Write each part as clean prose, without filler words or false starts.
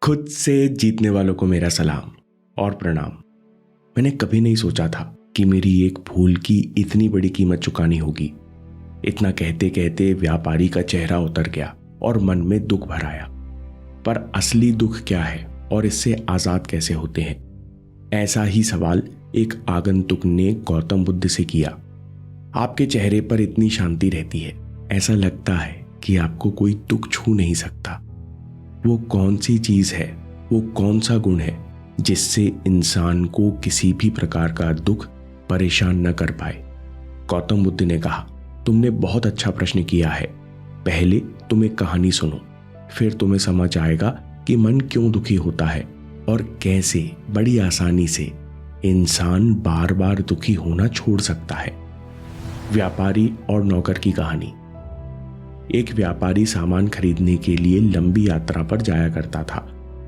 खुद से जीतने वालों को मेरा सलाम और प्रणाम। मैंने कभी नहीं सोचा था कि मेरी एक भूल की इतनी बड़ी कीमत चुकानी होगी। इतना कहते कहते व्यापारी का चेहरा उतर गया और मन में दुख भर आया। पर असली दुख क्या है और इससे आजाद कैसे होते हैं? ऐसा ही सवाल एक आगंतुक ने गौतम बुद्ध से किया। आपके चेहरे पर इतनी शांति रहती है, ऐसा लगता है कि आपको कोई दुख छू नहीं सकता। वो कौन सी चीज है, वो कौन सा गुण है जिससे इंसान को किसी भी प्रकार का दुख परेशान न कर पाए? गौतम बुद्ध ने कहा, तुमने बहुत अच्छा प्रश्न किया है। पहले तुम एक कहानी सुनो, फिर तुम्हें समझ आएगा कि मन क्यों दुखी होता है और कैसे बड़ी आसानी से इंसान बार बार दुखी होना छोड़ सकता है। व्यापारी और नौकर की कहानी। एक व्यापारी सामान खरीदने के लिए लंबी यात्रा पर जाया करता था।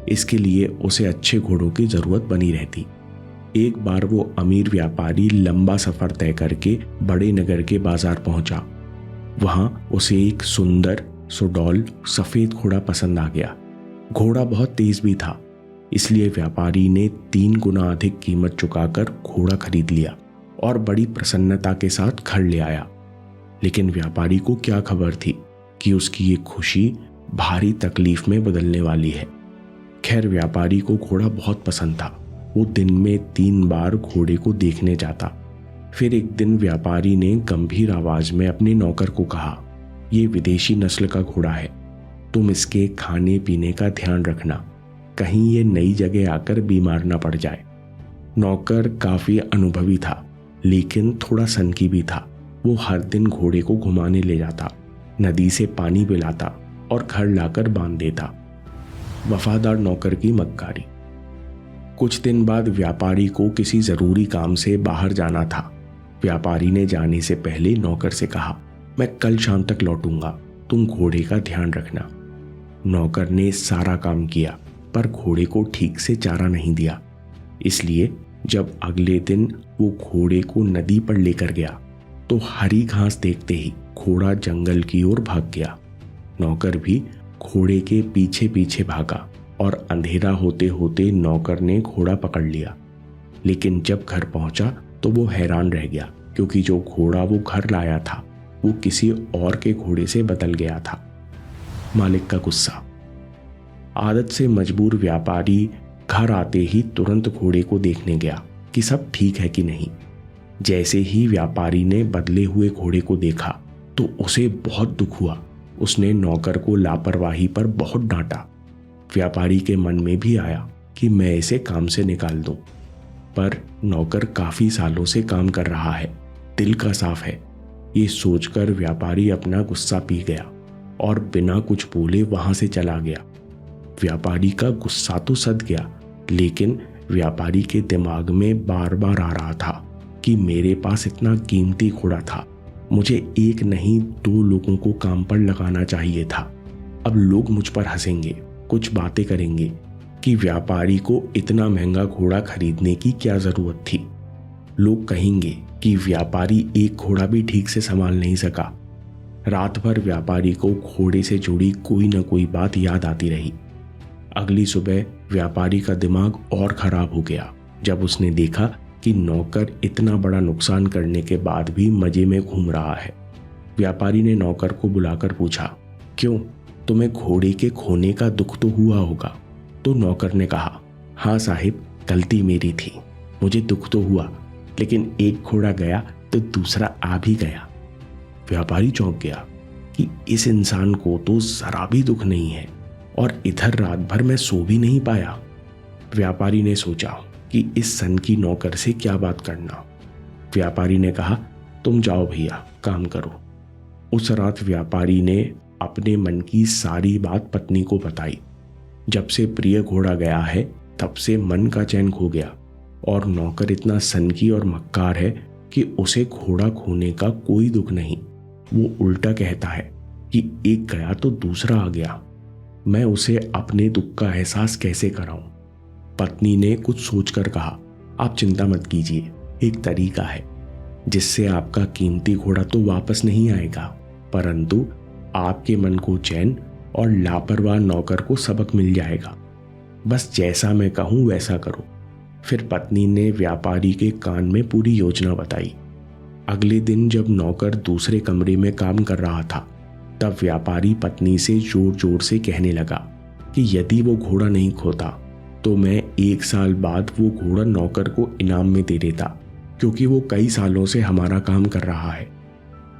इसके लिए उसे अच्छे घोड़ों की जरूरत बनी रहती। एक बार वो अमीर व्यापारी लंबा सफर तय करके बड़े नगर के बाजार पहुंचा। वहां उसे एक सुंदर सुडौल सफेद घोड़ा पसंद आ गया। घोड़ा बहुत तेज भी था, इसलिए व्यापारी ने 3 गुना अधिक कीमत चुकाकर घोड़ा खरीद लिया और बड़ी प्रसन्नता के साथ घर ले आया। लेकिन व्यापारी को क्या खबर थी कि उसकी ये खुशी भारी तकलीफ में बदलने वाली है। खैर, व्यापारी को घोड़ा बहुत पसंद था। वो दिन में 3 बार घोड़े को देखने जाता। फिर एक दिन व्यापारी ने गंभीर आवाज में अपने नौकर को कहा, ये विदेशी नस्ल का घोड़ा है, तुम इसके खाने पीने का ध्यान रखना, कहीं ये नई जगह आकर बीमार ना पड़ जाए। नौकर काफी अनुभवी था, लेकिन थोड़ा सनकी भी था। वो हर दिन घोड़े को घुमाने ले जाता, नदी से पानी पिलाता और घर लाकर बांध देता। वफादार नौकर की मक्कारी। कुछ दिन बाद व्यापारी को किसी जरूरी काम से बाहर जाना था। व्यापारी ने जाने से पहले नौकर से कहा, मैं कल शाम तक लौटूंगा, तुम घोड़े का ध्यान रखना। नौकर ने सारा काम किया, पर घोड़े को ठीक से चारा नहीं दिया। इसलिए जब अगले दिन वो घोड़े को नदी पर लेकर गया तो हरी घास देखते ही घोड़ा जंगल की ओर भाग गया। नौकर भी घोड़े के पीछे पीछे भागा और अंधेरा होते होते नौकर ने घोड़ा पकड़ लिया। लेकिन जब घर पहुंचा तो वो हैरान रह गया, क्योंकि जो घोड़ा वो घर लाया था वो किसी और के घोड़े से बदल गया था। मालिक का गुस्सा। आदत से मजबूर व्यापारी घर आते ही तुरंत घोड़े को देखने गया कि सब ठीक है कि नहीं। जैसे ही व्यापारी ने बदले हुए घोड़े को देखा तो उसे बहुत दुख हुआ। उसने नौकर को लापरवाही पर बहुत डांटा। व्यापारी के मन में भी आया कि मैं इसे काम से निकाल दूं, पर नौकर काफी सालों से काम कर रहा है, दिल का साफ है। ये सोचकर व्यापारी अपना गुस्सा पी गया और बिना कुछ बोले वहां से चला गया। व्यापारी का गुस्सा तो सध गया, लेकिन व्यापारी के दिमाग में बार बार आ रहा था कि मेरे पास इतना कीमती घोड़ा था, मुझे एक नहीं 2 लोगों को काम पर लगाना चाहिए था। अब लोग मुझ पर हंसेंगे, कुछ बातें करेंगे कि व्यापारी को इतना महंगा घोड़ा खरीदने की क्या जरूरत थी। लोग कहेंगे कि व्यापारी एक घोड़ा भी ठीक से संभाल नहीं सका। रात भर व्यापारी को घोड़े से जुड़ी कोई न कोई बात याद आती रही। अगली सुबह व्यापारी का दिमाग और खराब हो गया जब उसने देखा कि नौकर इतना बड़ा नुकसान करने के बाद भी मजे में घूम रहा है। व्यापारी ने नौकर को बुलाकर पूछा, क्यों, तुम्हें घोड़े के खोने का दुख तो हुआ होगा? तो नौकर ने कहा, हाँ साहिब, गलती मेरी थी, मुझे दुख तो हुआ, लेकिन एक घोड़ा गया तो दूसरा आ भी गया। व्यापारी चौंक गया कि इस इंसान को तो जरा भी दुख नहीं है और इधर रात भर मैं सो भी नहीं पाया। व्यापारी ने सोचा कि इस सनकी नौकर से क्या बात करना। व्यापारी ने कहा, तुम जाओ भैया, काम करो। उस रात व्यापारी ने अपने मन की सारी बात पत्नी को बताई। जब से प्रिय घोड़ा गया है तब से मन का चैन खो गया और नौकर इतना सनकी और मक्कार है कि उसे घोड़ा खोने का कोई दुख नहीं। वो उल्टा कहता है कि एक गया तो दूसरा आ गया। मैं उसे अपने दुख का एहसास कैसे कराऊं? पत्नी ने कुछ सोचकर कहा, आप चिंता मत कीजिए, एक तरीका है जिससे आपका कीमती घोड़ा तो वापस नहीं आएगा, परंतु आपके मन को चैन और लापरवाह नौकर को सबक मिल जाएगा। बस जैसा मैं कहूं वैसा करो। फिर पत्नी ने व्यापारी के कान में पूरी योजना बताई। अगले दिन जब नौकर दूसरे कमरे में काम कर रहा था, तब व्यापारी पत्नी से जोर जोर से कहने लगा कि यदि वो घोड़ा नहीं खोता तो मैं 1 साल बाद वो घोड़ा नौकर को इनाम में दे देता, क्योंकि वो कई सालों से हमारा काम कर रहा है।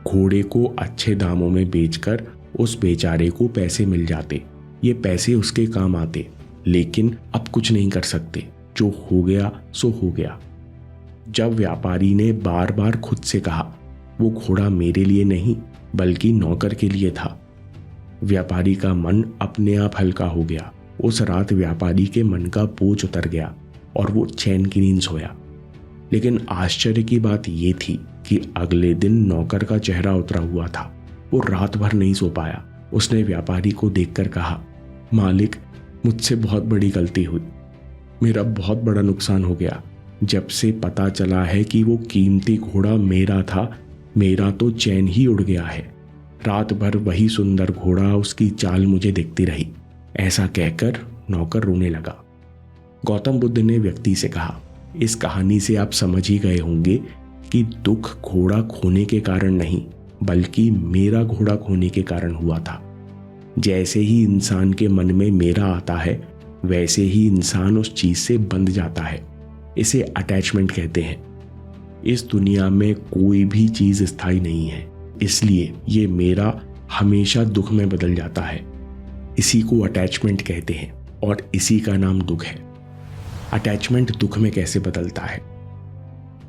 घोड़े को अच्छे दामों में बेचकर उस बेचारे को पैसे मिल जाते, ये पैसे उसके काम आते, लेकिन अब कुछ नहीं कर सकते, जो हो गया सो हो गया। जब व्यापारी ने बार बार खुद से कहा, वो घोड़ा मेरे लिए नहीं बल्कि नौकर के लिए था, व्यापारी का मन अपने आप हल्का हो गया। उस रात व्यापारी के मन का बोझ उतर गया और वो चैन की नींद सोया। लेकिन आश्चर्य की बात ये थी कि अगले दिन नौकर का चेहरा उतरा हुआ था। वो रात भर नहीं सो पाया। उसने व्यापारी को देखकर कहा, मालिक, मुझसे बहुत बड़ी गलती हुई, मेरा बहुत बड़ा नुकसान हो गया। जब से पता चला है कि वो कीमती घोड़ा मेरा था, मेरा तो चैन ही उड़ गया है। रात भर वही सुंदर घोड़ा, उसकी चाल मुझे दिखती रही। ऐसा कहकर नौकर रोने लगा। गौतम बुद्ध ने व्यक्ति से कहा, इस कहानी से आप समझ ही गए होंगे कि दुख घोड़ा खोने के कारण नहीं बल्कि मेरा घोड़ा खोने के कारण हुआ था। जैसे ही इंसान के मन में मेरा आता है, वैसे ही इंसान उस चीज से बंध जाता है। इसे अटैचमेंट कहते हैं। इस दुनिया में कोई भी चीज स्थायी नहीं है, इसलिए ये मेरा हमेशा दुख में बदल जाता है। इसी को अटैचमेंट कहते हैं और इसी का नाम दुख है। अटैचमेंट दुख में कैसे बदलता है?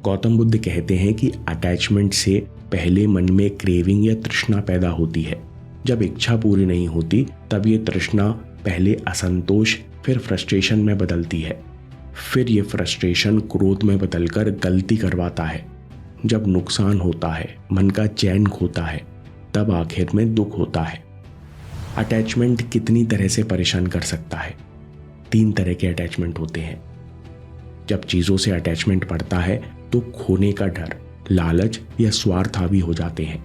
गौतम बुद्ध कहते हैं कि अटैचमेंट से पहले मन में क्रेविंग या तृष्णा पैदा होती है। जब इच्छा पूरी नहीं होती, तब ये तृष्णा पहले असंतोष, फिर फ्रस्ट्रेशन में बदलती है। फिर ये फ्रस्ट्रेशन क्रोध में बदलकर गलती करवाता है। जब नुकसान होता है, मन का चैन खोता है, तब आखिर में दुख होता है। अटैचमेंट कितनी तरह से परेशान कर सकता है? 3 तरह के अटैचमेंट होते हैं। जब चीजों से अटैचमेंट बढ़ता है तो खोने का डर, लालच या स्वार्थ हावी हो जाते हैं।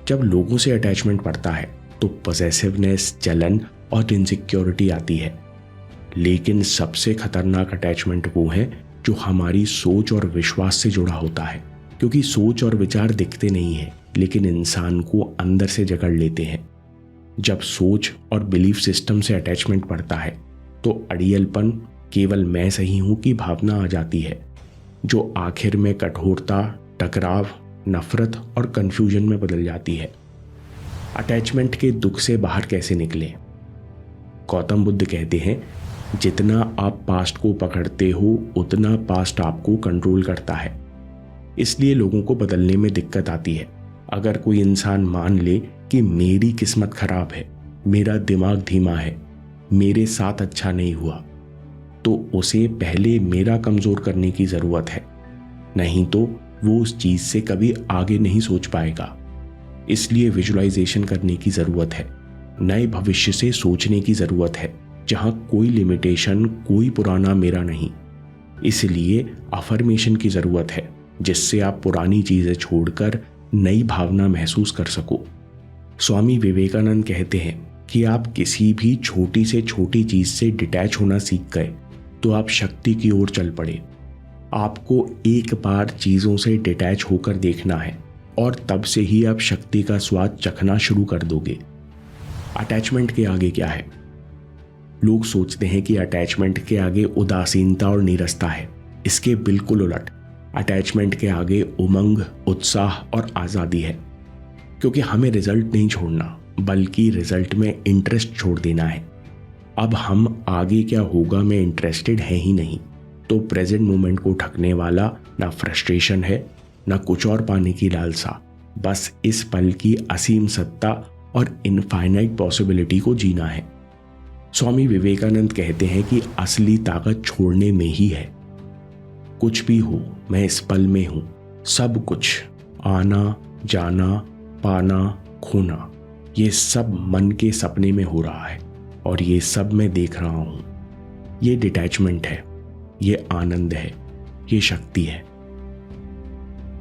जब लोगों से अटैचमेंट बढ़ता है तो पॉसेसिवनेस, जलन और इनसिक्योरिटी आती है। लेकिन सबसे खतरनाक अटैचमेंट वो है जो हमारी सोच और विश्वास से जुड़ा होता है, क्योंकि सोच और विचार दिखते नहीं है लेकिन इंसान को अंदर से जकड़ लेते हैं। जब सोच और बिलीफ सिस्टम से अटैचमेंट बढ़ता है तो अड़ियलपन, केवल मैं सही हूं की भावना आ जाती है, जो आखिर में कठोरता, टकराव, नफरत और कंफ्यूजन में बदल जाती है। अटैचमेंट के दुख से बाहर कैसे निकलें? गौतम बुद्ध कहते हैं, जितना आप पास्ट को पकड़ते हो उतना पास्ट आपको कंट्रोल करता है। इसलिए लोगों को बदलने में दिक्कत आती है। अगर कोई इंसान मान ले कि मेरी किस्मत खराब है, मेरा दिमाग धीमा है, मेरे साथ अच्छा नहीं हुआ, तो उसे पहले मेरा कमजोर करने की जरूरत है, नहीं तो वो उस चीज से कभी आगे नहीं सोच पाएगा। इसलिए विजुअलाइजेशन करने की जरूरत है, नए भविष्य से सोचने की जरूरत है जहां कोई लिमिटेशन, कोई पुराना मेरा नहीं। इसलिए अफर्मेशन की जरूरत है जिससे आप पुरानी चीजें छोड़कर नई भावना महसूस कर सको। स्वामी विवेकानंद कहते हैं कि आप किसी भी छोटी से छोटी चीज से डिटैच होना सीख गए तो आप शक्ति की ओर चल पड़े। आपको एक बार चीजों से डिटैच होकर देखना है और तब से ही आप शक्ति का स्वाद चखना शुरू कर दोगे। अटैचमेंट के आगे क्या है? लोग सोचते हैं कि अटैचमेंट के आगे उदासीनता और नीरसता है। इसके बिल्कुल उलट, अटैचमेंट के आगे उमंग, उत्साह और आजादी है, क्योंकि हमें रिजल्ट नहीं छोड़ना बल्कि रिजल्ट में इंटरेस्ट छोड़ देना है। अब हम आगे क्या होगा में इंटरेस्टेड है ही नहीं, तो प्रेजेंट मोमेंट को ठगने वाला ना फ्रस्ट्रेशन है ना कुछ और पाने की लालसा, बस इस पल की असीम सत्ता और इनफाइनाइट पॉसिबिलिटी को जीना है। स्वामी विवेकानंद कहते हैं कि असली ताकत छोड़ने में ही है। कुछ भी हो, मैं इस पल में हूं। सब कुछ, आना जाना, पाना खोना, ये सब मन के सपने में हो रहा है और ये सब मैं देख रहा हूं। ये डिटैचमेंट है, ये आनंद है, ये शक्ति है।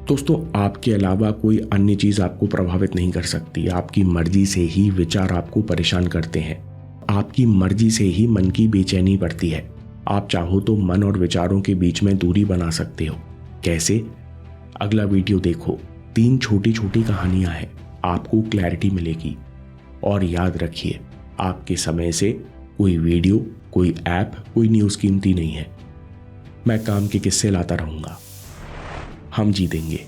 दोस्तों, आपके अलावा कोई अन्य चीज आपको प्रभावित नहीं कर सकती। आपकी मर्जी से ही विचार आपको परेशान करते हैं। आपकी मर्जी से ही मन की बेचैनी बढ़ती है। आप चाहो तो मन और विचारों के बीच में दूरी बना सकते हो। कैसे? अगला वीडियो देखो। 3 छोटी छोटी कहानियां हैं, आपको क्लैरिटी मिलेगी। और याद रखिए, आपके समय से कोई वीडियो, कोई ऐप, कोई न्यूज़ कीमती नहीं है। मैं काम के किस्से लाता रहूंगा। हम जीतेंगे।